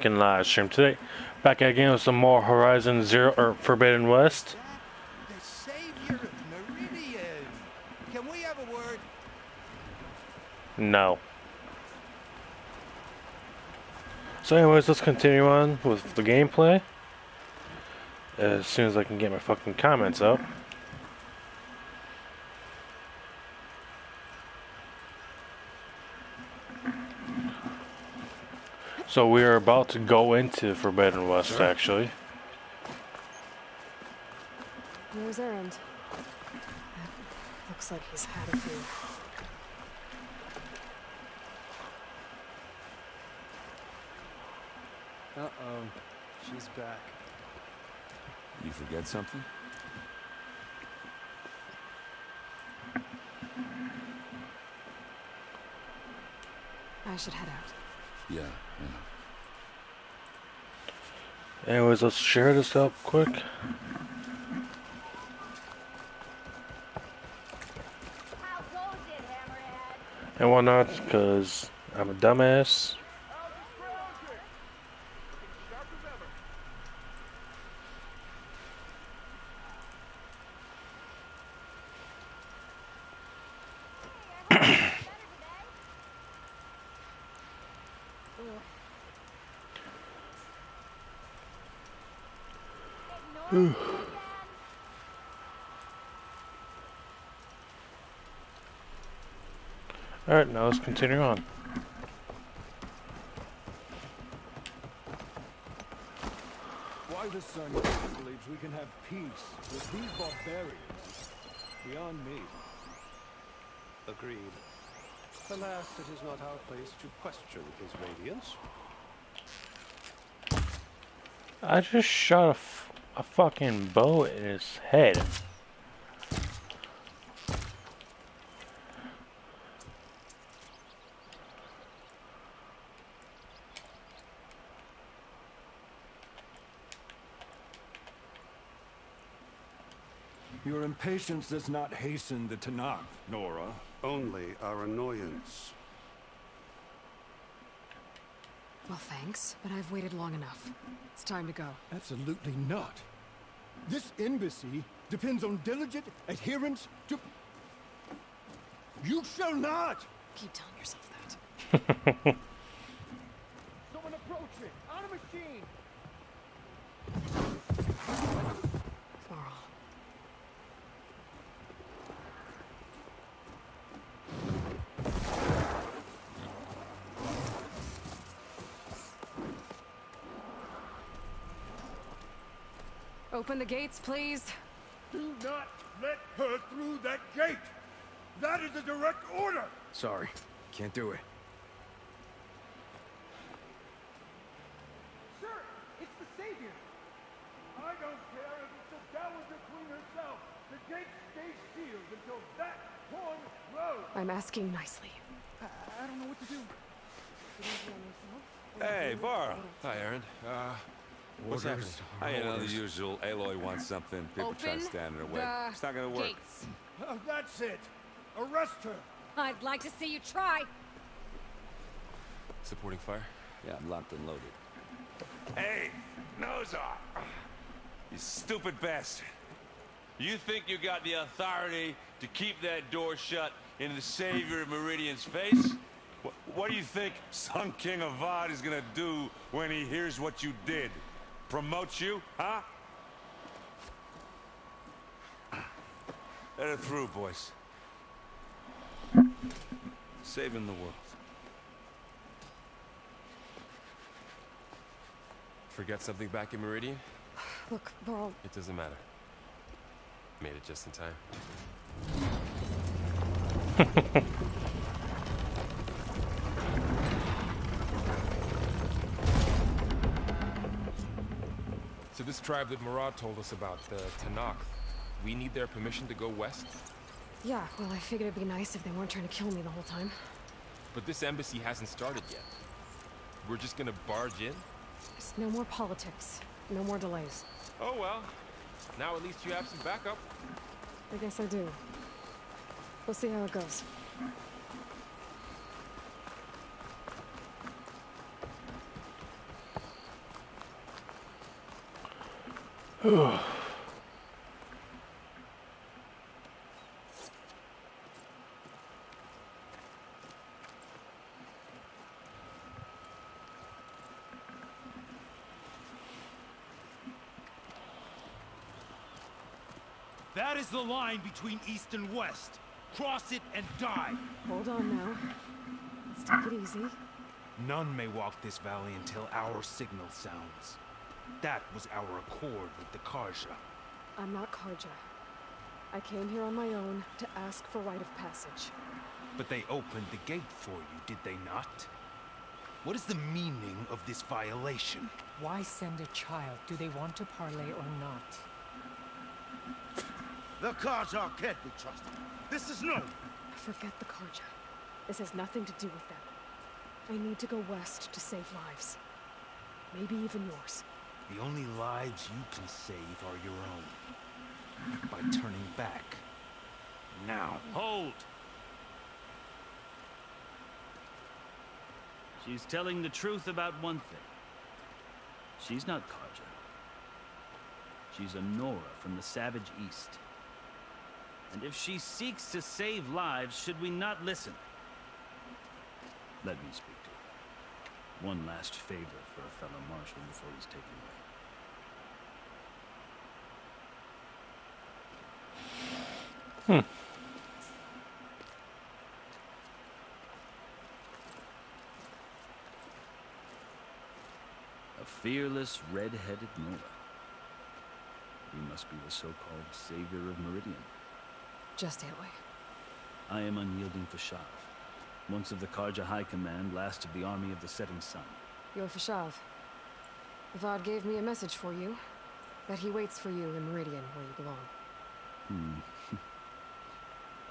fucking live stream today. Back again with some more Horizon Zero or Forbidden West. The savior of Meridian. Can we have a word? No. So anyways, let's continue on with the gameplay. As soon as I can get my fucking comments up. So we are about to go into Forbidden West, actually. Where's Erend? Looks like he's had a few. Uh-oh. She's back. You forget something? I should head out. Yeah. Anyways, let's share this up quick. How goes it, Hammerhead? And whatnot, because I'm a dumbass. Alright, now let's continue on. Why the Sun believes we can have peace with these barbarians beyond me. Agreed. Alas, it is not our place to question his radiance. I just shot a fucking bow in his head. Your impatience does not hasten the Tanakh, Nora. Only our annoyance. Well, thanks, but I've waited long enough. It's time to go. Absolutely not. This embassy depends on diligent adherence to... You shall not! Keep telling yourself that. Someone approach it! On a machine! Varl. Open the gates, please. Do not let her through that gate! That is a direct order! Sorry, can't do it. Sir, it's the Savior! I don't care if it's the Dowager Queen herself! The gate stays sealed until that one road! I'm asking nicely. I don't know what to do. Hey, Varl. Hi, Aaron. What's happening? You know, the usual. Aloy wants something. People try to Open stand in her way. the It's not gonna work. gates. Oh, that's it! Arrest her! I'd like to see you try. Supporting fire? Yeah, I'm locked and loaded. Hey, Nozar! You stupid bastard. You think you got the authority to keep that door shut in the Savior of Meridian's face? What do you think Sun King Avad is gonna do when he hears what you did? Promote you, huh? Let her through, boys. Saving the world. Forget something back in Meridian? Look, Varl, It doesn't matter. Made it just in time. So this tribe that Murad told us about, the Tanakh, we need their permission to go west? yeah, well, I figured it'd be nice if they weren't trying to kill me the whole time. But this embassy hasn't started yet. We're just gonna barge in? Just no more politics. No more delays. Oh well. Now at least you have some backup. I guess I do. We'll see how it goes. That is the line between East and West. Cross it and die. Hold on now. Let's take it easy. None may walk this valley until our signal sounds. That was our accord with the Carja. I'm not Carja. I came here on my own to ask for rite of passage. But they opened the gate for you, did they not? What is the meaning of this violation? Why send a child? Do they want to parley or not? The Carja can't be trusted. This is no. Forget the Carja. This has nothing to do with them. I need to go west to save lives. Maybe even yours. The only lives you can save are your own. By turning back. Now. Hold! She's telling the truth about one thing. She's not Carja. She's a Nora from the Savage East. And if she seeks to save lives, should we not listen? Let me speak to her. One last favor for a fellow marshal before he's taken away. A fearless, red-headed Nora. You must be the so-called savior of Meridian. Just Aloy. I am unyielding Fashav, once of the Carja High Command, last of the Army of the Setting Sun. You're Fashav. Avad gave me a message for you. That he waits for you in Meridian, where you belong.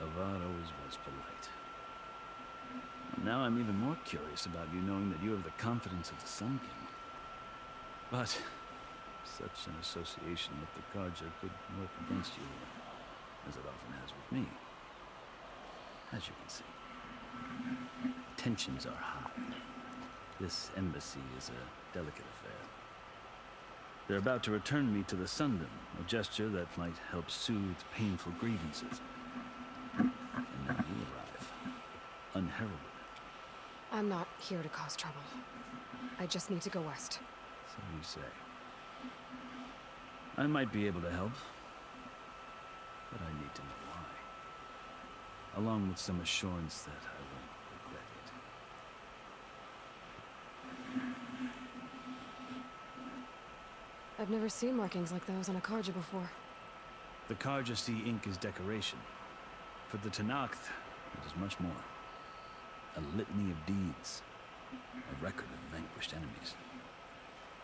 Avad always was polite. Now I'm even more curious about you, knowing that you have the confidence of the Sun King. But such an association with the Carja could work against you, as it often has with me. As you can see, tensions are high. This embassy is a delicate affair. They're about to return me to the Sundom, a gesture that might help soothe painful grievances. And now you arrive, unheralded. I'm not here to cause trouble. I just need to go west. So you say. I might be able to help, but I need to know why. Along with some assurance that I won't regret it. I've never seen markings like those on a Carja before. The Carja see ink as decoration. For the Tenakth, it is much more. A litany of deeds. A record of vanquished enemies.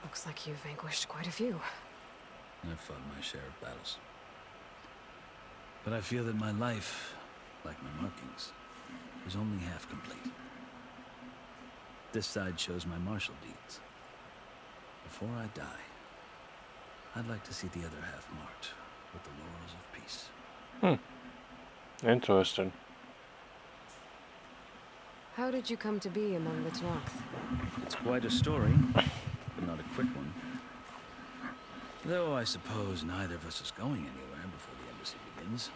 Looks like you've vanquished quite a few. I've fought my share of battles. But I feel that my life, like my markings, is only half complete. This side shows my martial deeds. Before I die, I'd like to see the other half marked with the laurels of peace. Interesting. How did you come to be among the Tenakth? It's quite a story, but not a quick one. Though I suppose neither of us is going anywhere before the embassy begins.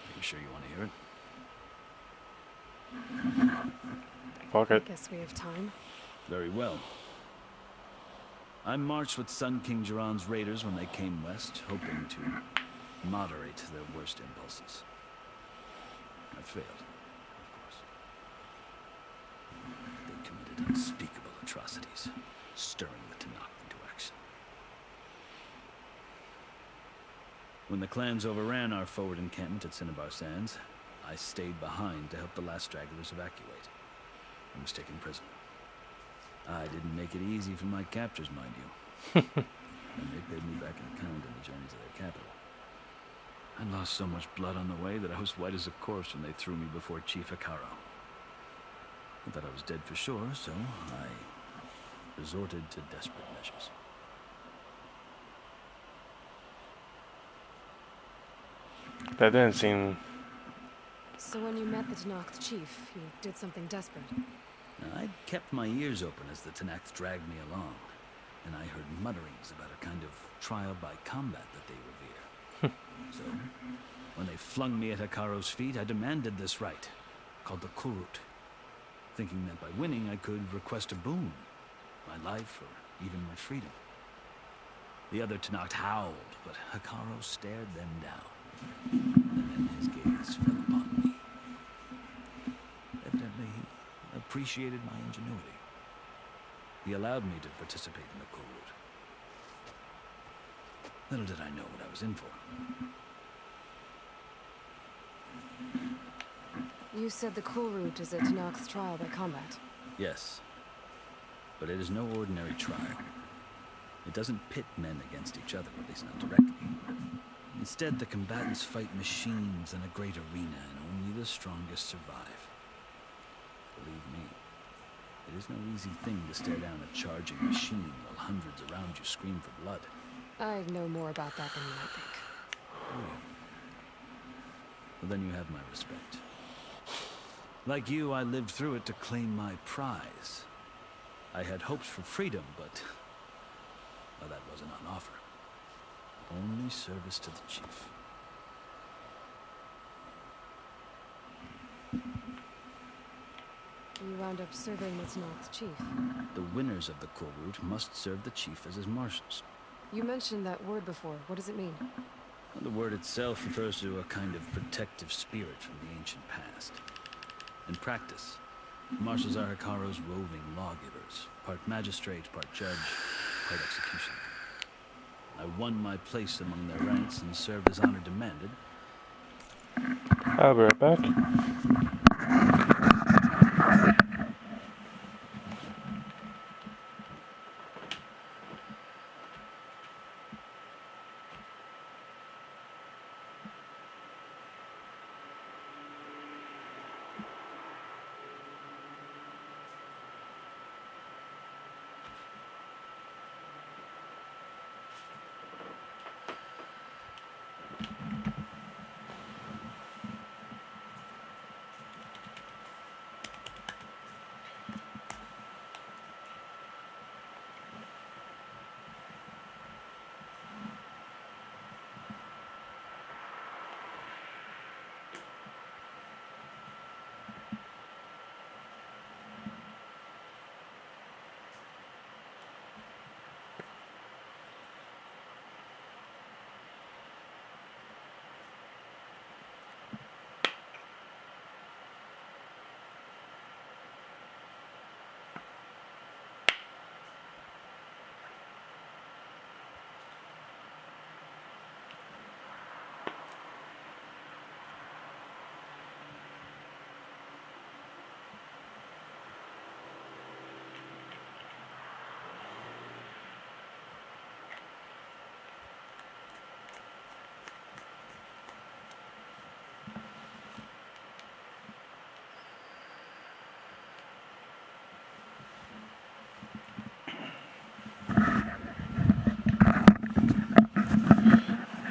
Are you sure you want to hear it? Fuck it. Guess we have time. Very well. I marched with Sun King Jiran's raiders when they came west, hoping to moderate their worst impulses. I failed, of course. They committed unspeakable atrocities, stirring the Tenakth into action. When the clans overran our forward encampment at Cinnabar Sands, I stayed behind to help the last stragglers evacuate. I was taken prisoner. I didn't make it easy for my captors, mind you. And they paid me back in kind in the journey to their capital. I lost so much blood on the way that I was white as a corpse when they threw me before Chief Hekarro. I thought I was dead for sure, so I resorted to desperate measures. That didn't seem... So when you met the Tenakth chief, you did something desperate? Now, I'd kept my ears open as the Tenakth dragged me along. and I heard mutterings about a kind of trial by combat that they revere. So, when they flung me at Hekaro's feet, I demanded this rite, called the Kurut, thinking that by winning I could request a boon, my life or even my freedom. The other Tenakth howled, but Hekaro stared them down, and then his gaze fell upon me. Evidently, he appreciated my ingenuity. He allowed me to participate in the Kurut. Little did I know what I was in for. You said the Kurut is a Tenakth's trial by combat. Yes, but it is no ordinary trial. It doesn't pit men against each other, at least not directly. Instead, the combatants fight machines in a great arena, and only the strongest survive. Believe me, it is no easy thing to stare down a charging machine while hundreds around you scream for blood. I know more about that than you might think. Oh, yeah. Well, then you have my respect. Like you, I lived through it to claim my prize. I had hopes for freedom, but well, that wasn't on offer. Only service to the chief. You wound up serving the Tenakth's chief. The winners of the Kurut must serve the chief as his marshals. You mentioned that word before. What does it mean? Well, the word itself refers to a kind of protective spirit from the ancient past. In practice, marshals are Hekaro's roving lawgivers, part magistrate, part judge, part executioner. I won my place among their ranks and served as honor demanded. I'll be right back.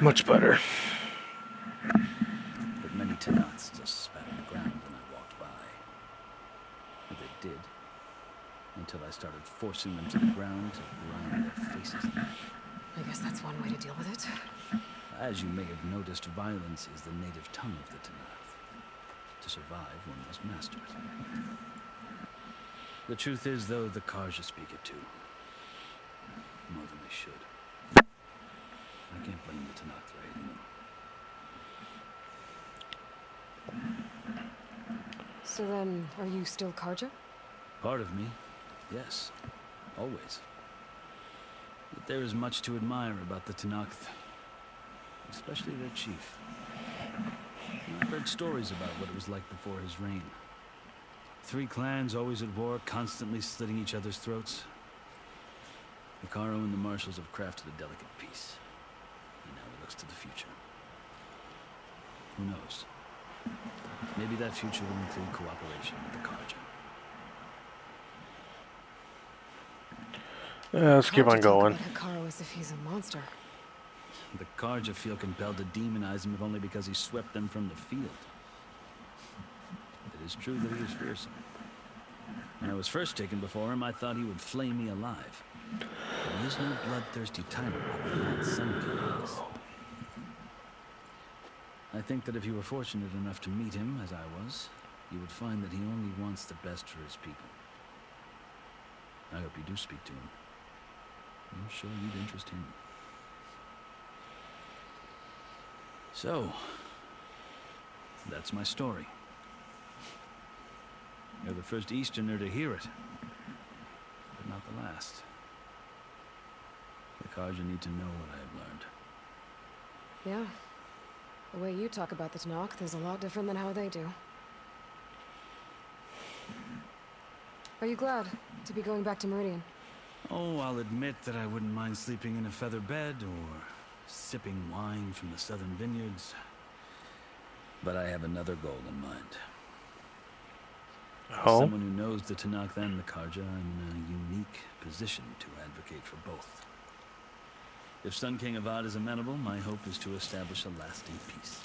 Much better. But many Tenakths just spat on the ground when I walked by. And they did. Until I started forcing them to the ground to grind their faces in. I guess that's one way to deal with it. As you may have noticed, violence is the native tongue of the Tenakth. To survive, one must master it. The truth is, though, the Carja speak it too. More than they should. I can't blame the Tenakth for hating them. So then, are you still Carja? Part of me, yes. Always. But there is much to admire about the Tenakth. Especially their chief. I've heard stories about what it was like before his reign. 3 clans always at war, constantly slitting each other's throats. Hekaro and the marshals have crafted a delicate peace. And now he looks to the future. Who knows? Maybe that future will include cooperation with the Carja. Let's keep on going. Hekaro as if he's a monster. The Carja feel compelled to demonize him if only because he swept them from the field. It is true that he is fearsome. When I was first taken before him, I thought he would flay me alive. But He is no bloodthirsty tyrant like the Mad Sun King is. I think that if you were fortunate enough to meet him, as I was, you would find that he only wants the best for his people. I hope you do speak to him. I'm sure you'd interest him. So, that's my story. You're the first Easterner to hear it, but not the last. The Carja need to know what I have learned. Yeah. The way you talk about the Tenakth is a lot different than how they do. Are you glad to be going back to Meridian? Oh, I'll admit that I wouldn't mind sleeping in a feather bed or sipping wine from the southern vineyards. But I have another goal in mind. As someone who knows the Tenakth and the Carja, I'm in a unique position to advocate for both. If Sun King Avad is amenable, my hope is to establish a lasting peace.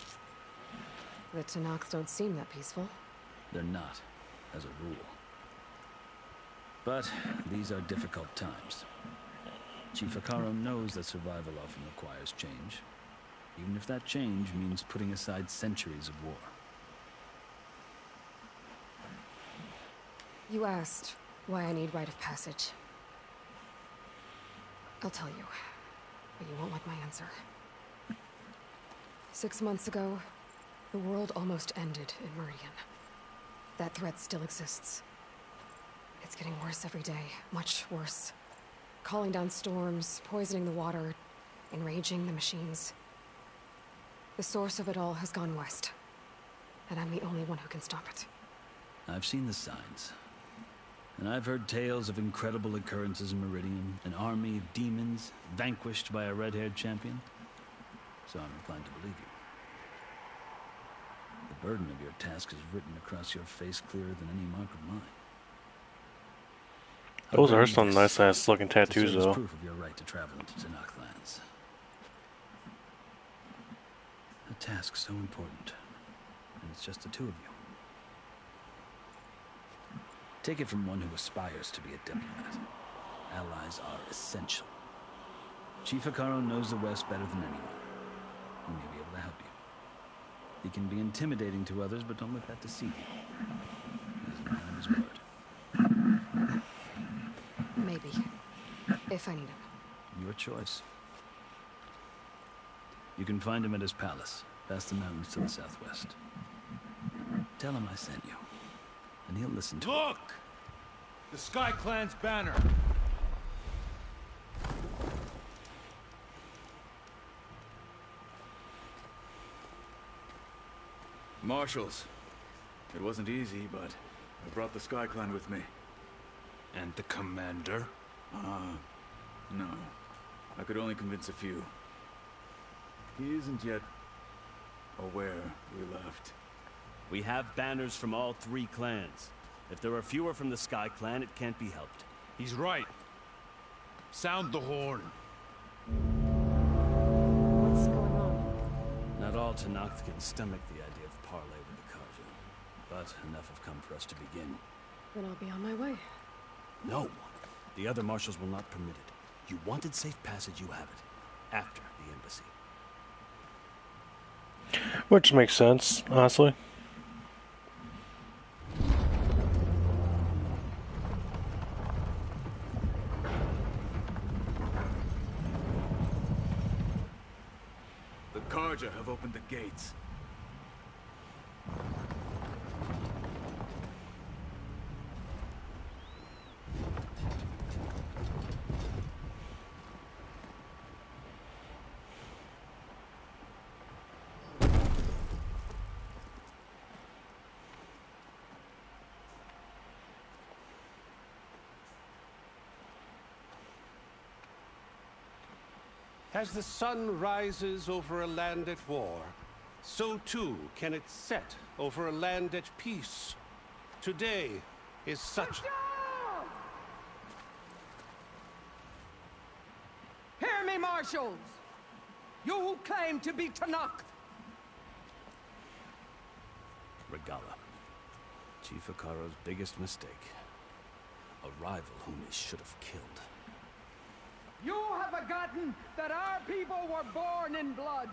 The Tenakth don't seem that peaceful. They're not, as a rule. But these are difficult times. Chief Hekarro knows that survival often requires change, even if that change means putting aside centuries of war. You asked why I need rite of passage. I'll tell you, but you won't like my answer. 6 months ago, the world almost ended in Meridian. That threat still exists. It's getting worse every day, much worse. Calling down storms, poisoning the water, enraging the machines. The source of it all has gone west, and I'm the only one who can stop it. I've seen the signs. And I've heard tales of incredible occurrences in Meridian, an army of demons vanquished by a red-haired champion. So I'm inclined to believe you. The burden of your task is written across your face clearer than any mark of mine. Those are some nice-ass looking tattoos, though. Proof of your right to travel into Tenakth lands. A task so important, and it's just the two of you. Take it from one who aspires to be a diplomat. Allies are essential. Chief Hekarro knows the West better than anyone. He may be able to help you. He can be intimidating to others, but don't let that deceive you. He's a man of his word. Maybe. If I need him. Your choice. You can find him at his palace, past the mountains to the southwest. Tell him I sent you, and he'll listen to it. Look! The Sky Clan's banner! Marshals. It wasn't easy, but I brought the Sky Clan with me. And the commander? No. I could only convince a few. He isn't yet aware we left. We have banners from all 3 clans. If there are fewer from the Sky Clan, it can't be helped. He's right. Sound the horn. What's going on? Not all Tenakth can stomach the idea of parley with the Carja, but enough have come for us to begin. Then I'll be on my way. No. The other marshals will not permit it. You wanted safe passage, you have it. After the embassy. Which makes sense, honestly. The Carja have opened the gates. As the sun rises over a land at war, so too can it set over a land at peace. Today is such... Hear me, marshals! You who claim to be Tenakth! Regalla. Chief Hekarro's biggest mistake. A rival whom he should have killed. You have forgotten that our people were born in blood.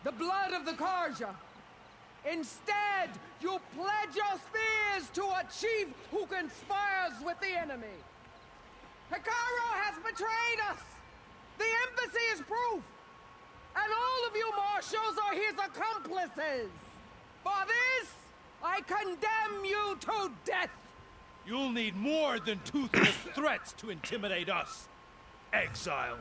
The blood of the Carja. Instead, you pledge your spears to a chief who conspires with the enemy. Hekarro has betrayed us. The embassy is proof. And all of you marshals are his accomplices. For this, I condemn you to death. You'll need more than toothless threats to intimidate us, exile.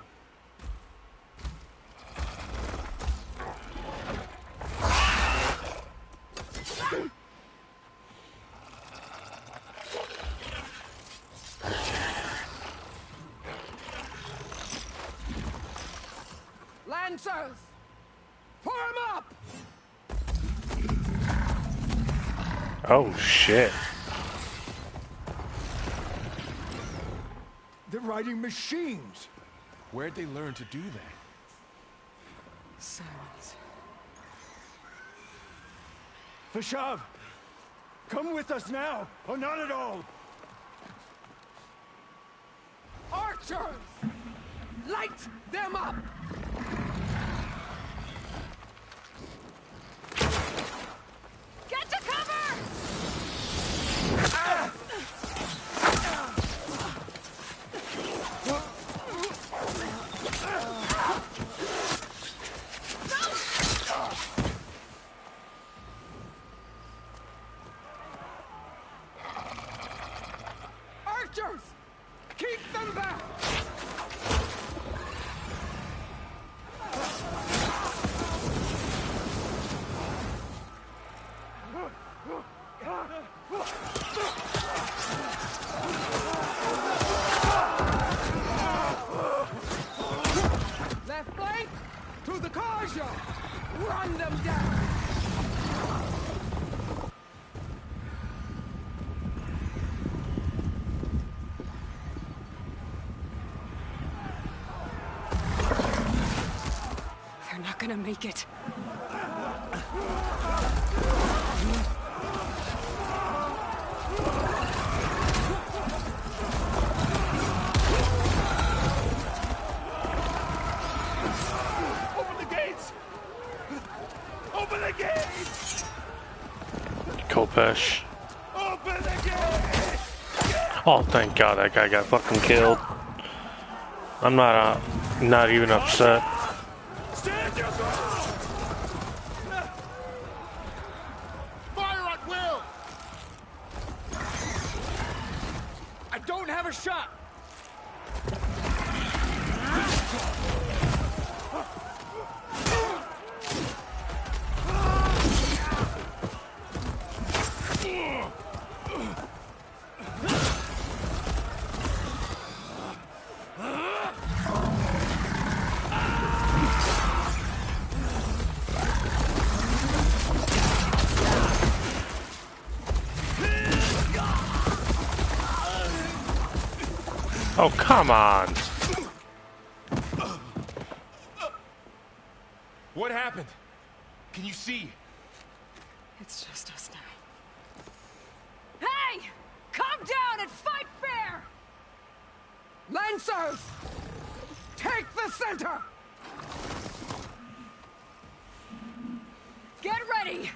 Lancers, form up! Oh shit. They're riding machines. Where'd they learn to do that? Silence. Fashav, come with us now, or not at all. Archers! Light them up! Get to cover! Archers! Keep them back! Left flank to the Carja! Run them down! They're not gonna make it. Open the gates! Open the gates! Kopesh. Open the gates! Oh, thank God that guy got fucking killed. I'm not even upset. Stand your ground! Fire at will! I don't have a shot! Oh, come on. What happened? Can you see? It's just us now. Hey! Calm down and fight fair! Lancers! Take the center! Get ready!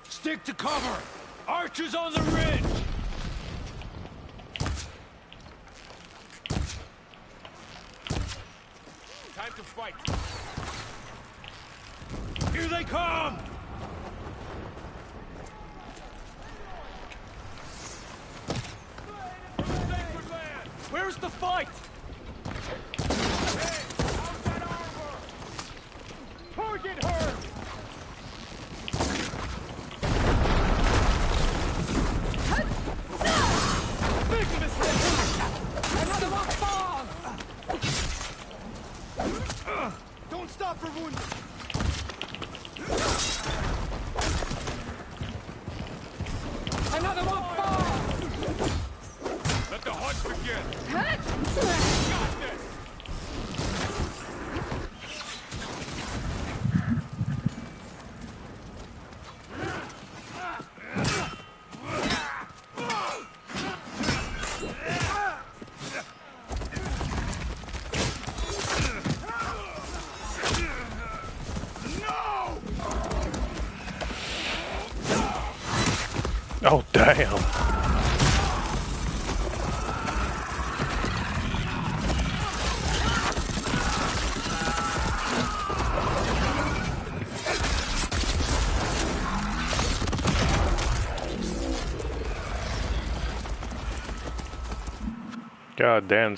Stick to cover! Archers on the ridge! Time to fight. Here they come! Where's the fight? Hey, how's that armor? Target her! Big mistake! Another one falls! Don't stop for wounded! Another one falls! Let the hunt begin. Huh? Oh, damn. God damn.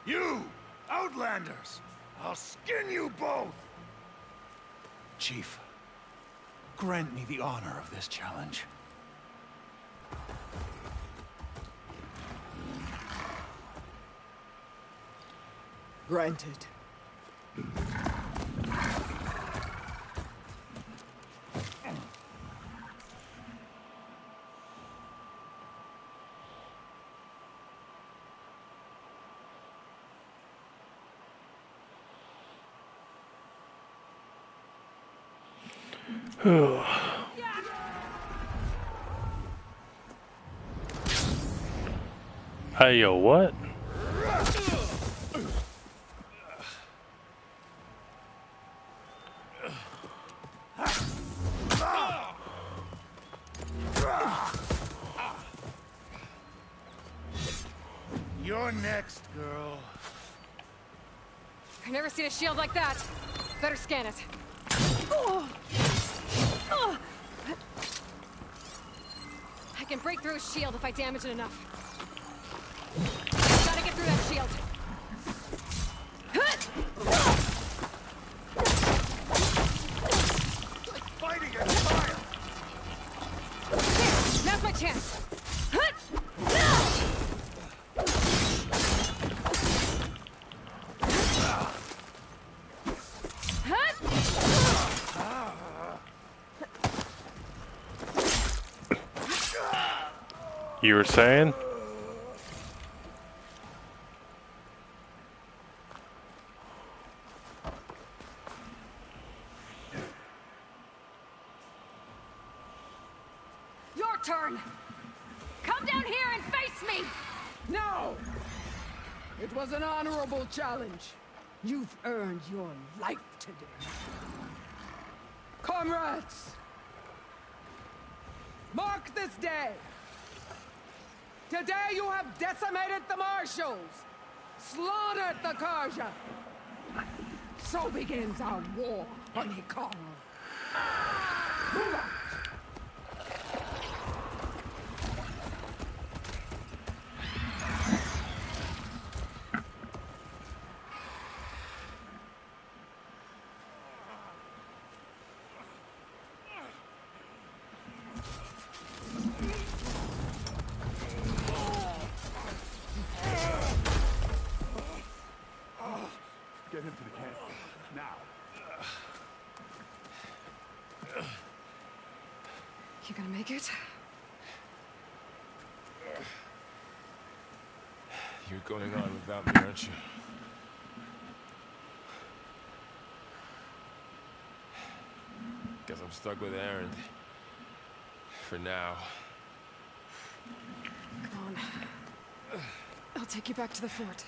You! Outlanders! I'll skin you both! Chief, grant me the honor of this challenge. Granted. Hey, yo, what? You're next, girl. I've never seen a shield like that. Better scan it. I can break through a shield if I damage it enough. Gotta get through that shield. Fighting at fire! There, now's my chance. You were saying? Your turn! Come down here and face me! No! It was an honorable challenge. You've earned your life today. Comrades! Mark this day! Today you have decimated the Marshals! Slaughtered the Carja! So begins our war on Hikara. Move on! Get him to the camp. Now. You gonna make it? You're going on without me, aren't you? Guess I'm stuck with Aaron. For now. Come on. I'll take you back to the fort.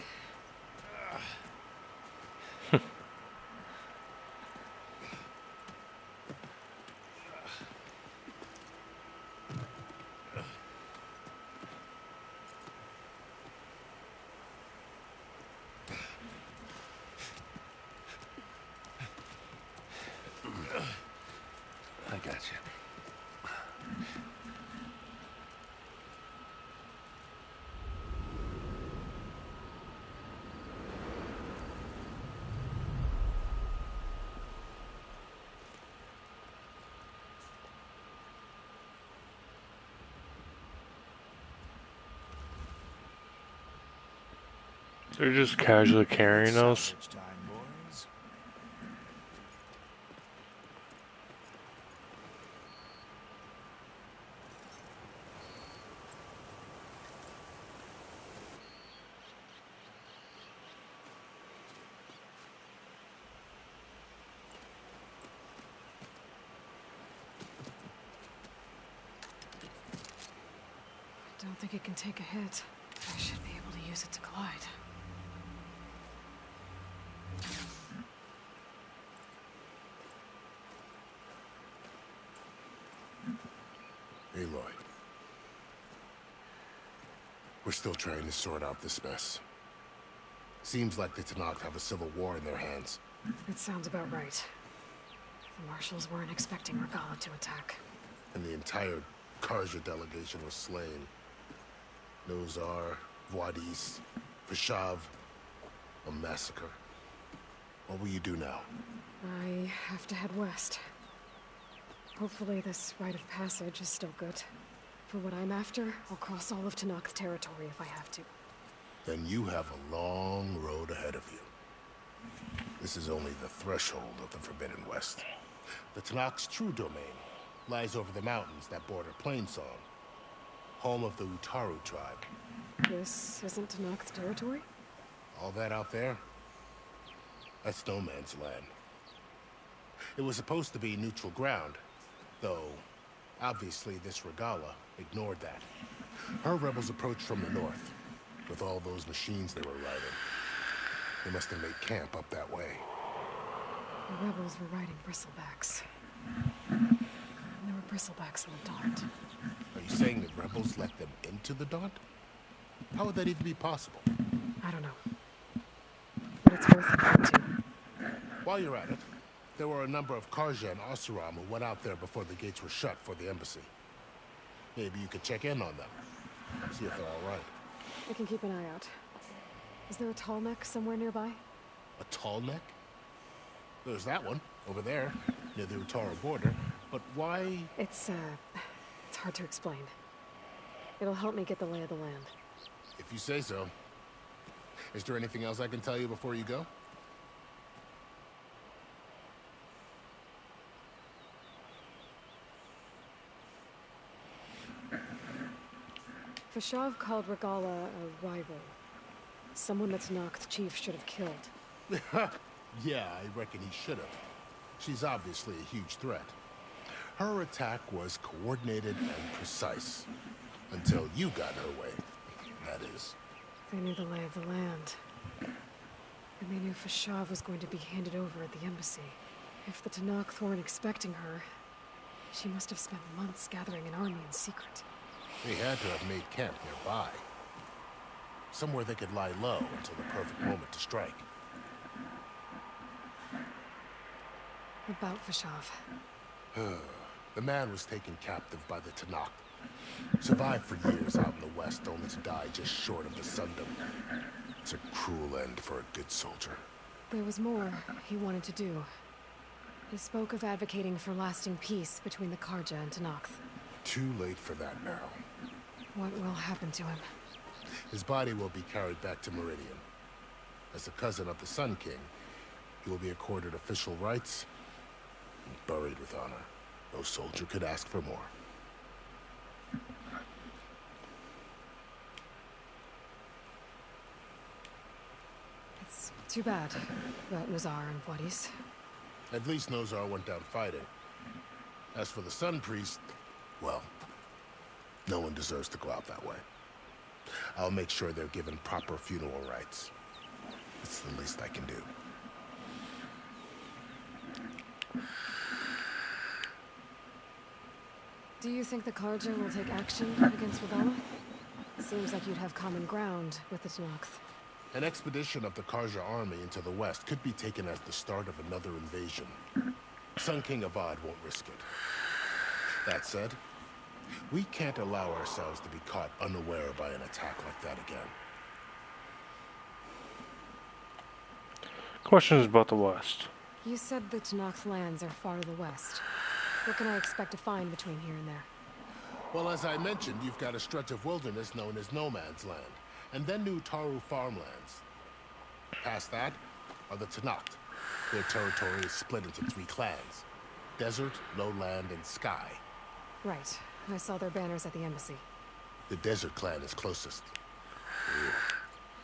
at you. They're just casually carrying those. I don't think it can take a hit. I should be able to use it to glide. Aloy. We're still trying to sort out this mess. Seems like the Tenakth have a civil war in their hands. It sounds about right. The marshals weren't expecting Regalla to attack. And the entire Carja delegation was slain. Nozar, Wadis, Fashav. A massacre. What will you do now? I have to head west. Hopefully this rite of passage is still good. For what I'm after, I'll cross all of Tenakth territory if I have to. Then you have a long road ahead of you. This is only the threshold of the Forbidden West. The Tenakth's true domain lies over the mountains that border Plainsong, home of the Utaru tribe. This isn't Tenakth territory? All that out there? That's no man's land. It was supposed to be neutral ground, though obviously this Regalla ignored that. Her rebels approached from the north, with all those machines they were riding. They must have made camp up that way. The rebels were riding bristlebacks. And there were bristlebacks in the Daunt. Are you saying the rebels let them into the Daunt? How would that even be possible? I don't know. But it's worth looking into. While you're at it, there were a number of Carja and Oseram who went out there before the gates were shut for the embassy. Maybe you could check in on them. See if they're all right. I can keep an eye out. Is there a tall neck somewhere nearby? A tall neck? There's that one, over there, near the Utaru border. But why? It's hard to explain. It'll help me get the lay of the land. If you say so. Is there anything else I can tell you before you go? Fashav called Regalla a rival. Someone that Tenakth chief should have killed. Yeah, I reckon he should have. She's obviously a huge threat. Her attack was coordinated and precise. Until you got in her way, that is. They knew the lay of the land. And they knew Fashav was going to be handed over at the embassy. If the Tenakth weren't expecting her, she must have spent months gathering an army in secret. They had to have made camp nearby. Somewhere they could lie low until the perfect moment to strike. About Fashav. The man was taken captive by the Tenakth. Survived for years out in the west, only to die just short of the Sundom. It's a cruel end for a good soldier. There was more he wanted to do. He spoke of advocating for lasting peace between the Carja and Tenakth. Too late for that now. What will happen to him? His body will be carried back to Meridian. As a cousin of the Sun King, he will be accorded official rights and buried with honor. No soldier could ask for more. It's too bad about Nozar and Wadis. At least Nozar went down fighting. As for the Sun Priest, well, no one deserves to go out that way. I'll make sure they're given proper funeral rites. It's the least I can do. Do you think the Carja will take action against Regalla? Seems like you'd have common ground with the Tenakth. An expedition of the Carja army into the west could be taken as the start of another invasion. Sun King Avad won't risk it. That said, we can't allow ourselves to be caught unaware by an attack like that again. Questions about the West. You said the Tenakth lands are far to the west. What can I expect to find between here and there? Well, as I mentioned, you've got a stretch of wilderness known as No Man's Land, and then new Taru farmlands. Past that are the Tenakth. Their territory is split into 3 clans: Desert, Lowland, and Sky. Right. I saw their banners at the embassy. The Desert clan is closest. Ew.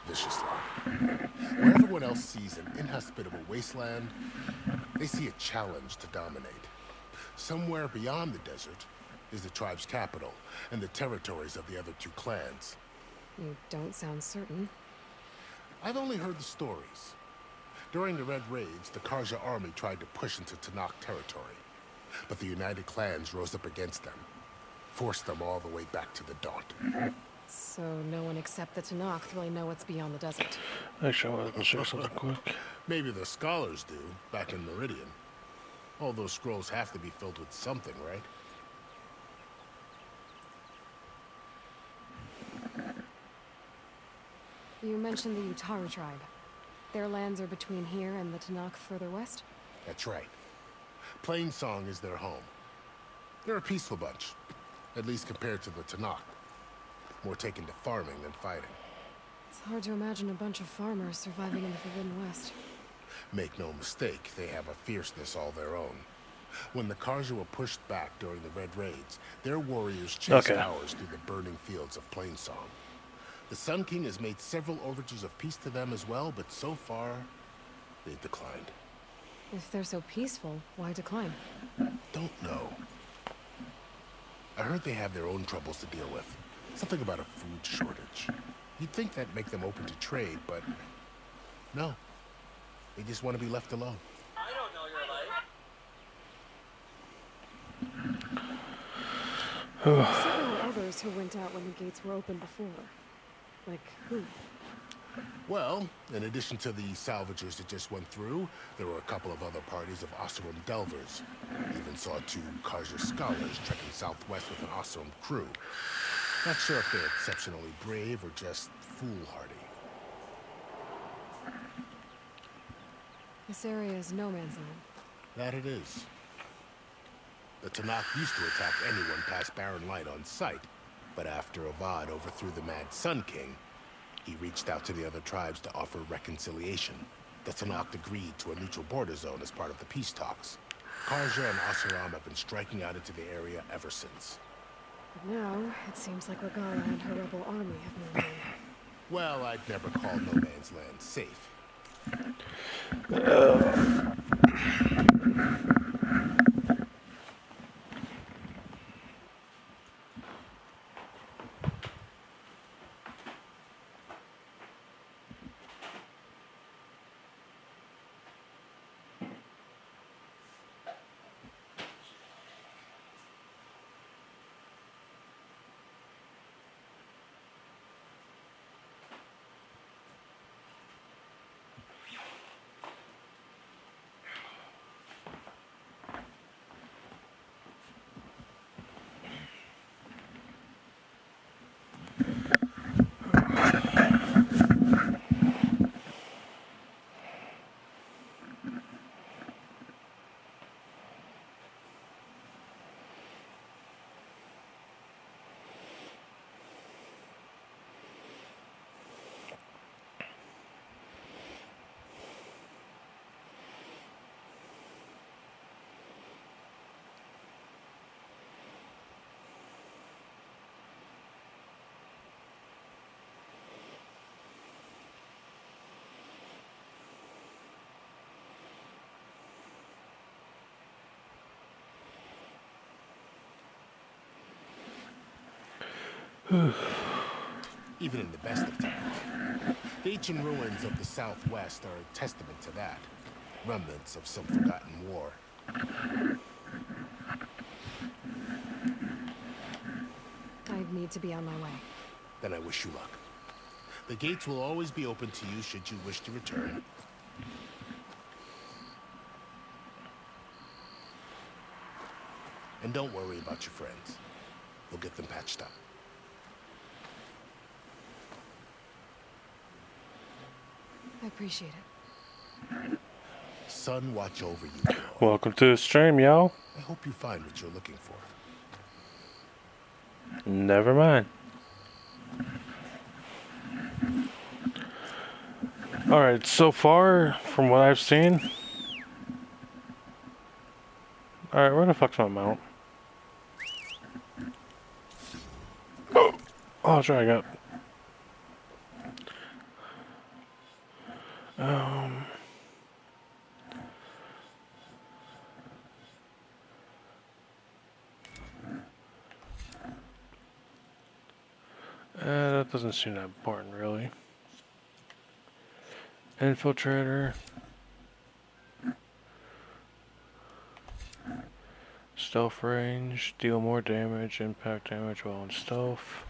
Vicious lot. Where everyone else sees an inhospitable wasteland, they see a challenge to dominate. Somewhere beyond the desert is the tribe's capital and the territories of the other 2 clans. You don't sound certain. I've only heard the stories. During the Red Raids, the Karja army tried to push into Tenakth territory, but the United Clans rose up against them, forced them all the way back to the Daunt. So no one except the Tenakth really know what's beyond the desert. Actually, I want to check something quick. Maybe the scholars do, back in Meridian. All those scrolls have to be filled with something, right? You mentioned the Utaru tribe. Their lands are between here and the Tenakth further west? That's right. Plainsong is their home. They're a peaceful bunch, at least compared to the Tenakth. More taken to farming than fighting. It's hard to imagine a bunch of farmers surviving in the Forbidden West. Make no mistake, they have a fierceness all their own. When the Karja were pushed back during the Red Raids, their warriors chased ours through the burning fields of Plainsong. The Sun King has made several overtures of peace to them as well, but so far, they've declined. If they're so peaceful, why decline? Don't know. I heard they have their own troubles to deal with. Something about a food shortage. You'd think that'd make them open to trade, but no. They just want to be left alone. I don't know your life. Several others who went out when the gates were open before. Like who? Well, in addition to the salvagers that just went through, there were a couple of other parties of Oseram Delvers. Even saw 2 Karja scholars trekking southwest with an Oseram crew. Not sure if they're exceptionally brave or just foolhardy. This area is no man's land. That it is. The Tenakth used to attack anyone past Barren Light on sight, but after Avad overthrew the Mad Sun King, he reached out to the other tribes to offer reconciliation. The Tenakth agreed to a neutral border zone as part of the peace talks. Karja and Oseram have been striking out into the area ever since. But now, it seems like Regalla and her rebel army have moved in. Well, I'd never call No Man's Land safe. Even in the best of times. The ancient ruins of the Southwest are a testament to that. Remnants of some forgotten war. I need to be on my way. Then I wish you luck. The gates will always be open to you should you wish to return. And don't worry about your friends. We'll get them patched up. I appreciate it. Sun watch over you. Welcome to the stream, y'all. I hope you find what you're looking for. Never mind. Alright, so far, from what I've seen... Alright, where the fuck's my mount? Oh, I'll try again. That doesn't seem that important, really. Infiltrator. Stealth range. Deal more damage, impact damage while in stealth.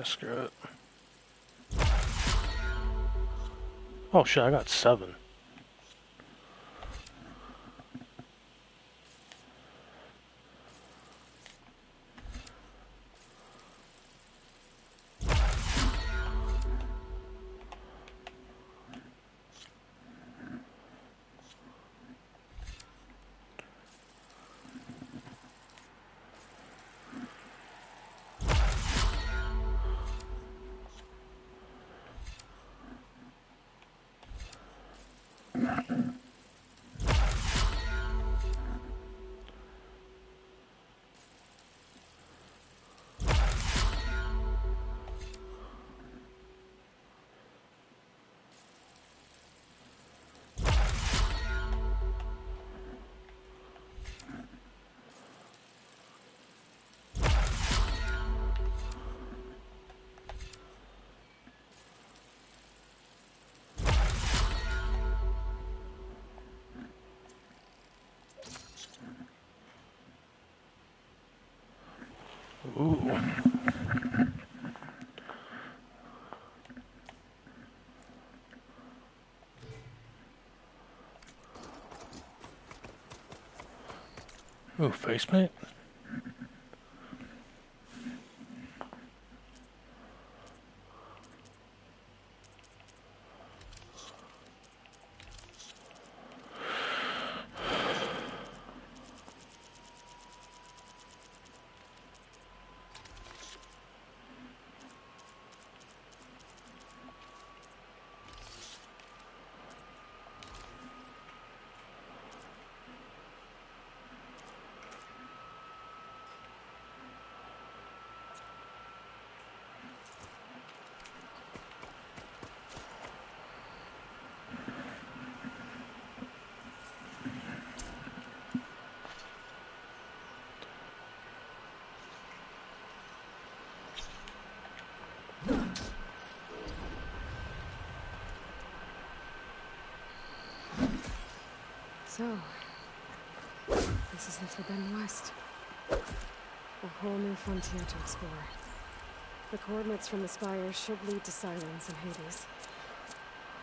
Screw it. Oh shit, I got 7. Ooh. Ooh, face paint? So, this is the Forbidden West. A whole new frontier to explore. The coordinates from the spire should lead to Sirens and Hades.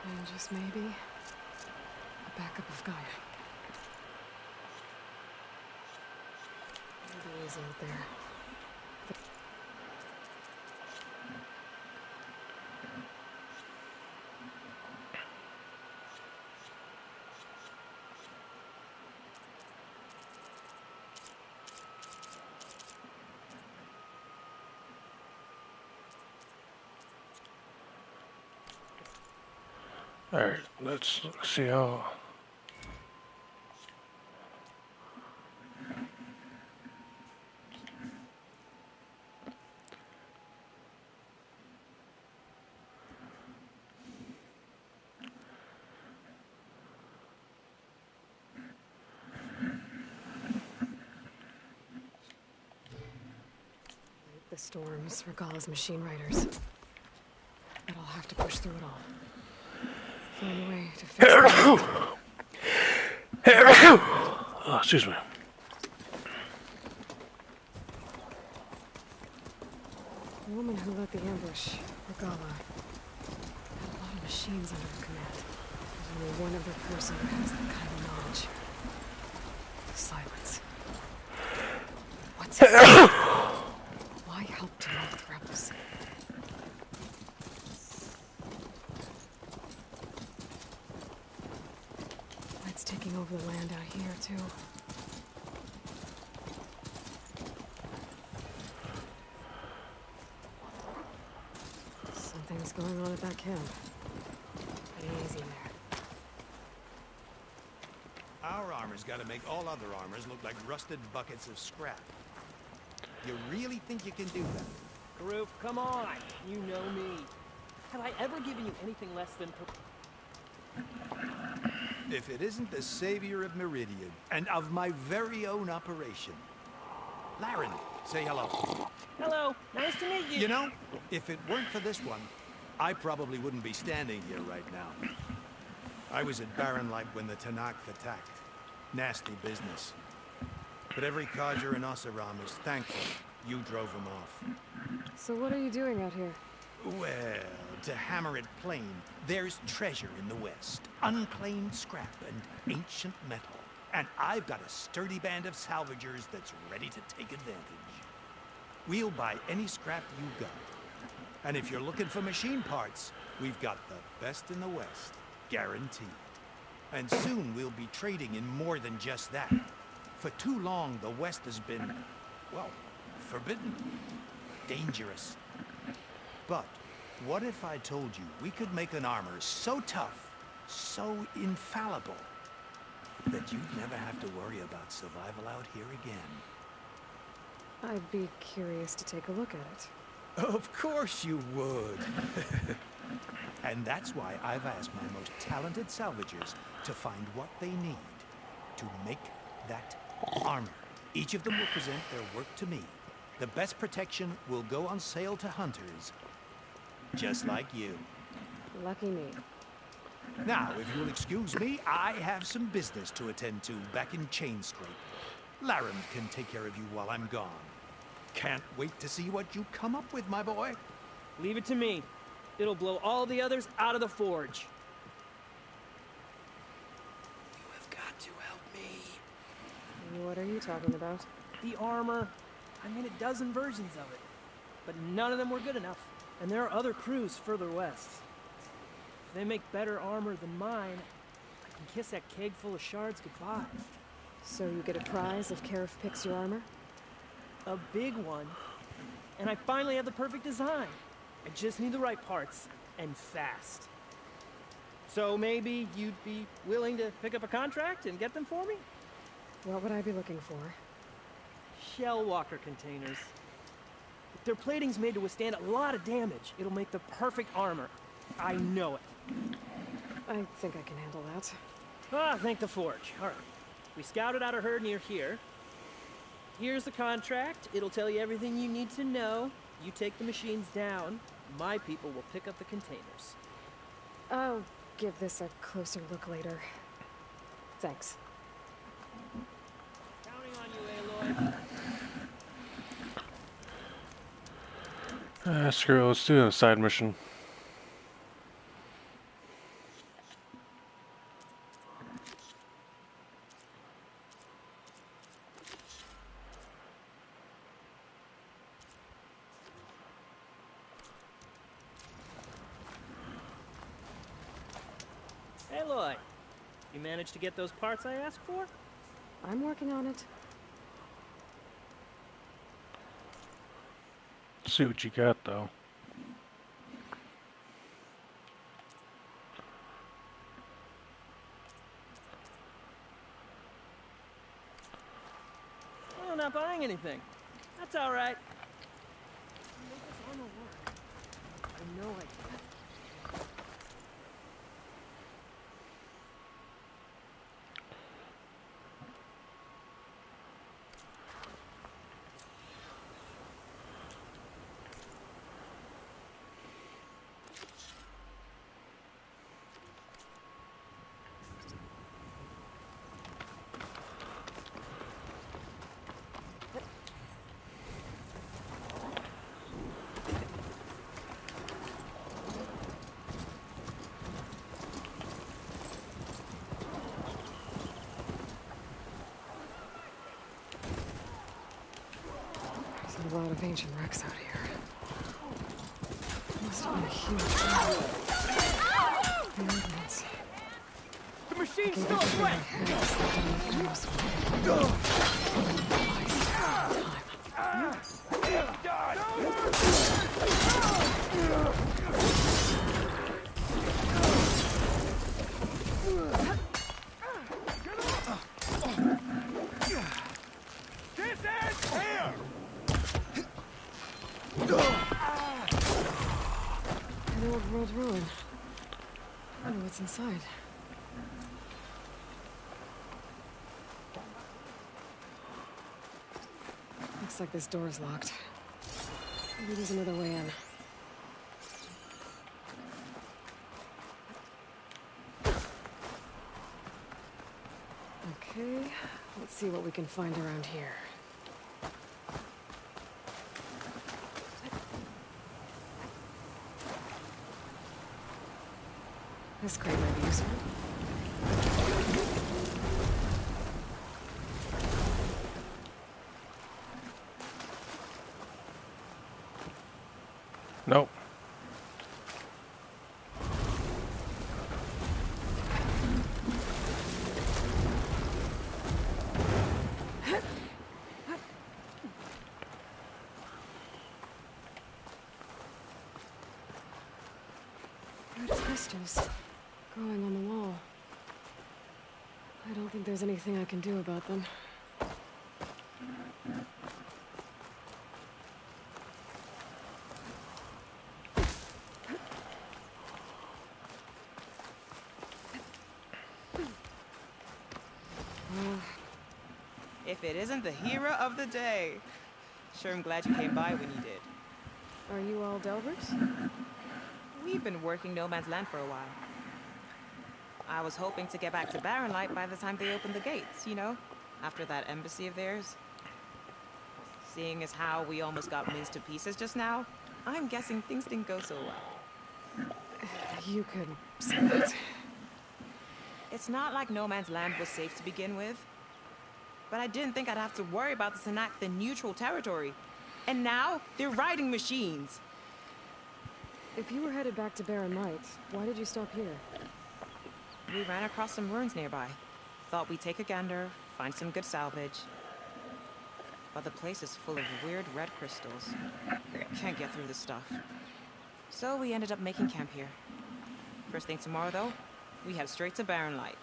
And just maybe, a backup of Gaia. It'll be easy out there. Alright, let's see how... The storms, Regalla's machine riders. But I'll have to push through it all. Find a way to fix it. Oh, excuse me. The woman who led the ambush, Regala, had a lot of machines under her command. There's only one other person who has that kind of knowledge. The Silence. What's it? Why help to help the rebels? It's taking over the land out here, too. Something's going on at that camp. Easy there. Our armor's got to make all other armors look like rusted buckets of scrap. You really think you can do that? Karuk, come on. You know me. Have I ever given you anything less than... If it isn't the savior of Meridian, and of my very own operation. Laren, say hello. Hello, nice to meet you. You know, if it weren't for this one, I probably wouldn't be standing here right now. I was at Barren Light when the Tenakth attacked. Nasty business. But every Carja in Oseram is thankful you drove them off. So what are you doing out here? Well, to hammer it plain, there's treasure in the West. Unclaimed scrap and ancient metal. And I've got a sturdy band of salvagers that's ready to take advantage. We'll buy any scrap you got. And if you're looking for machine parts, we've got the best in the West. Guaranteed. And soon we'll be trading in more than just that. For too long, the West has been, well, forbidden. Dangerous. But what if I told you we could make an armor so tough, so infallible, that you'd never have to worry about survival out here again? I'd be curious to take a look at it. Of course you would. And that's why I've asked my most talented salvagers to find what they need to make that armor. Each of them will present their work to me. The best protection will go on sale to hunters, just like you. Lucky me. Now, if you'll excuse me, I have some business to attend to back in Chainscrape. Laren can take care of you while I'm gone. Can't wait to see what you come up with, my boy. Leave it to me. It'll blow all the others out of the forge. You have got to help me. What are you talking about? The armor. I made a dozen versions of it. But none of them were good enough. And there are other crews further west. If they make better armor than mine, I can kiss that keg full of shards goodbye. So you get a prize if Karif picks your armor? A big one. And I finally have the perfect design. I just need the right parts, and fast. So maybe you'd be willing to pick up a contract and get them for me? What would I be looking for? Shell walker containers. If their plating's made to withstand a lot of damage, it'll make the perfect armor. I know it. I think I can handle that. Ah, thank the forge. All right. We scouted out a herd near here. Here's the contract. It'll tell you everything you need to know. You take the machines down. My people will pick up the containers. I'll give this a closer look later. Thanks. Counting on you, Aloy. Screw it, let's do a side mission. Aloy, you managed to get those parts I asked for? I'm working on it. See what you got, though. Well, not buying anything. That's all right. Make this armor work. I know I can. a lot of ancient wrecks out here. Must have been a huge the old ones. The machine's still a threat! An old world ruin. I wonder what's inside. Looks like this door is locked. Maybe there's another way in. Okay, let's see what we can find around here. This crate might be useful. Nope. Red crystals growing on the wall. I don't think there's anything I can do about them. If it isn't the hero of the day. Sure, I'm glad you came by when you did. Are you all Delvers? We've been working No Man's Land for a while. I was hoping to get back to Barren Light by the time they opened the gates, you know? After that embassy of theirs. Seeing as how we almost got minced to pieces just now, I'm guessing things didn't go so well. You could say that. It's not like No Man's Land was safe to begin with. But I didn't think I'd have to worry about the Tenakth in neutral territory. And now, they're riding machines. If you were headed back to Barren Light, why did you stop here? We ran across some ruins nearby. Thought we'd take a gander, find some good salvage. But the place is full of weird red crystals. Can't get through this stuff. So we ended up making camp here. First thing tomorrow, though, we head straight to Barren Light.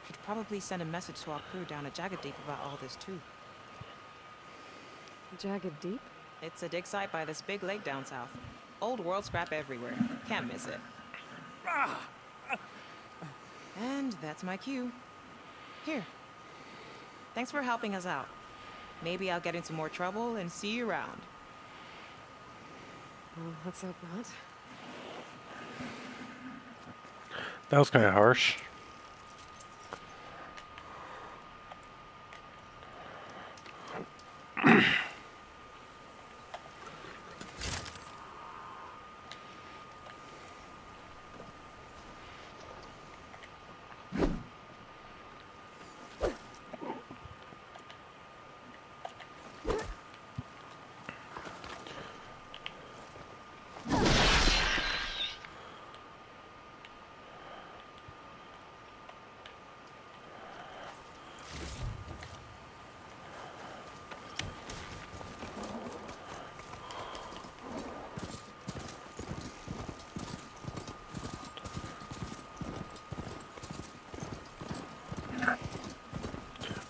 Should probably send a message to our crew down at Jagged Deep about all this, too. Jagged Deep? It's a dig site by this big lake down south. Old world scrap everywhere. Can't miss it. And that's my cue. Here. Thanks for helping us out. Maybe I'll get into more trouble and see you around. Well, let's hope not. That was kind of harsh.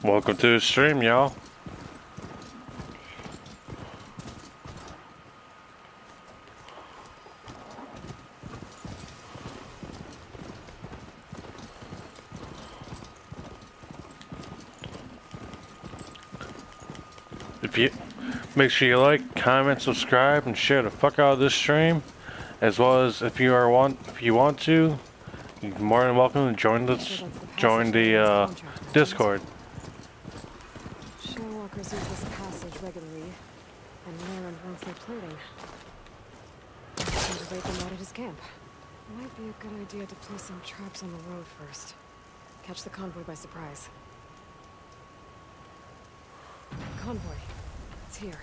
Welcome to the stream, y'all. If you make sure you like, comment, subscribe, and share the fuck out of this stream, as well as if you want to, you're more than welcome to join the Discord. Shellwalkers use this passage regularly, and Laren wants their plating. I'm going to wait them out at his camp. Might be a good idea to place some traps on the road first. Catch the convoy by surprise. Convoy. It's here.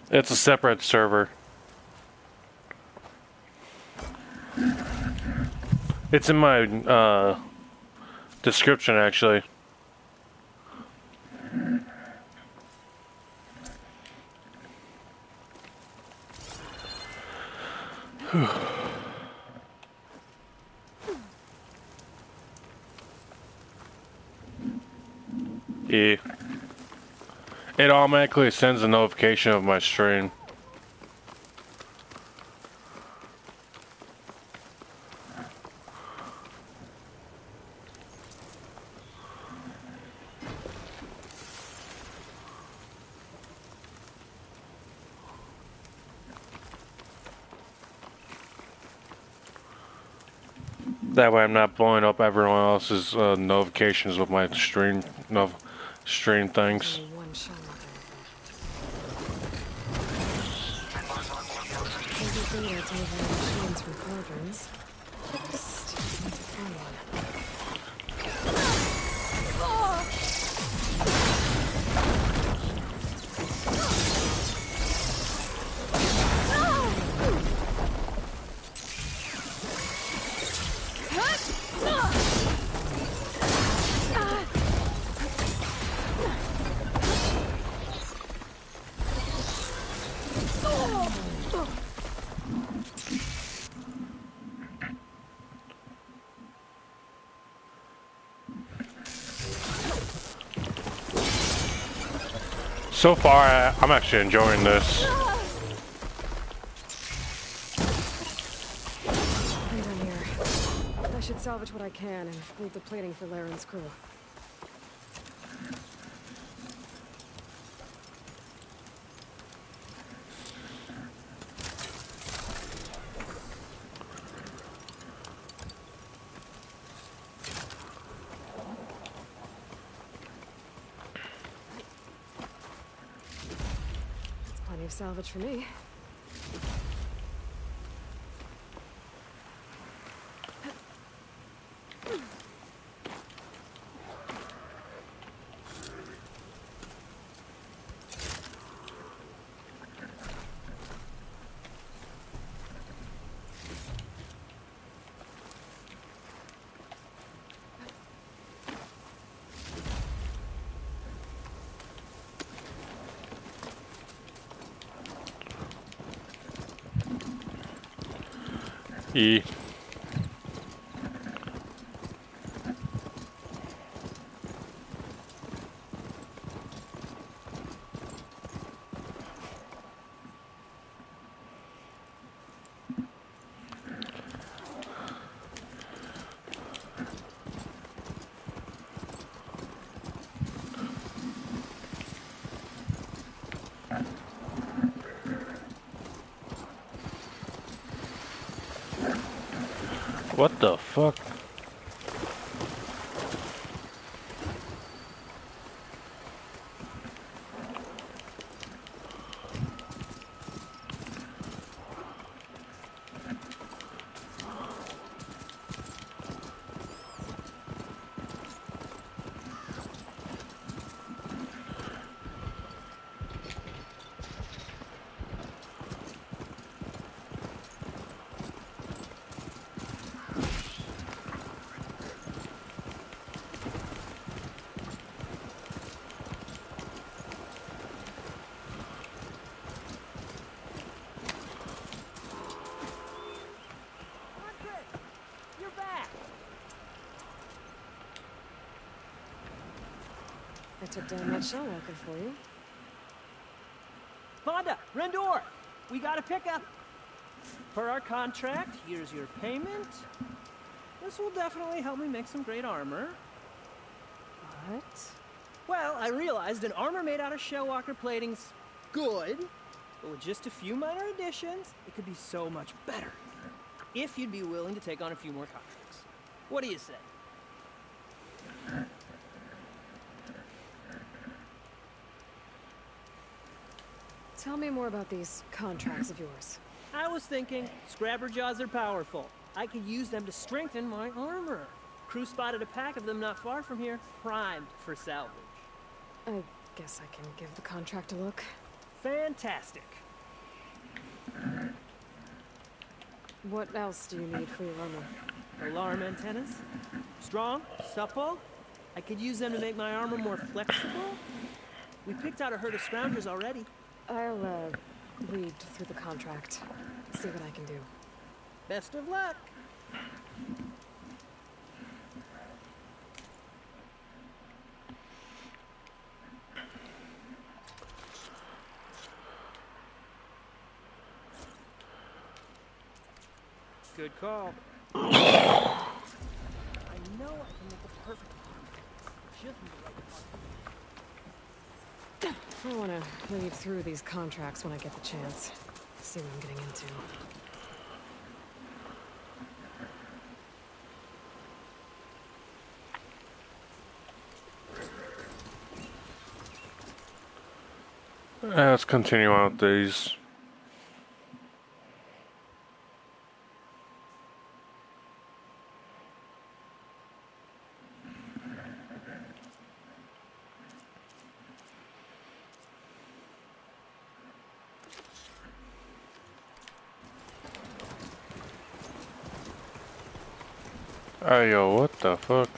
It's a separate server. It's in my description, actually. Yeah. It automatically sends a notification of my stream. That way I'm not blowing up everyone else's notifications with my stream things. So far, I'm actually enjoying this. Right on here. I should salvage what I can and leave the plating for Laren's crew. Plenty of salvage for me. E. What the fuck? You're back. I took down that shell walker for you. Fonda, Rendor, we got a pickup. Per our contract, here's your payment. This will definitely help me make some great armor. What? Well, I realized an armor made out of Shellwalker plating's good, but with just a few minor additions, it could be so much better. If you'd be willing to take on a few more contracts. What do you say? Tell me more about these contracts of yours. I was thinking, Scrapper Jaws are powerful. I could use them to strengthen my armor. Crew spotted a pack of them not far from here, primed for salvage. I guess I can give the contract a look. Fantastic. What else do you need for your armor? Alarm antennas? Strong? Supple? I could use them to make my armor more flexible? We picked out a herd of scroungers already. I'll, read through the contract. See what I can do. Best of luck! Good call. I know I can make a perfect armor. Just need the right part. I want to read through these contracts when I get the chance. See what I'm getting into. Let's continue on with these. Hey yo, what the fuck?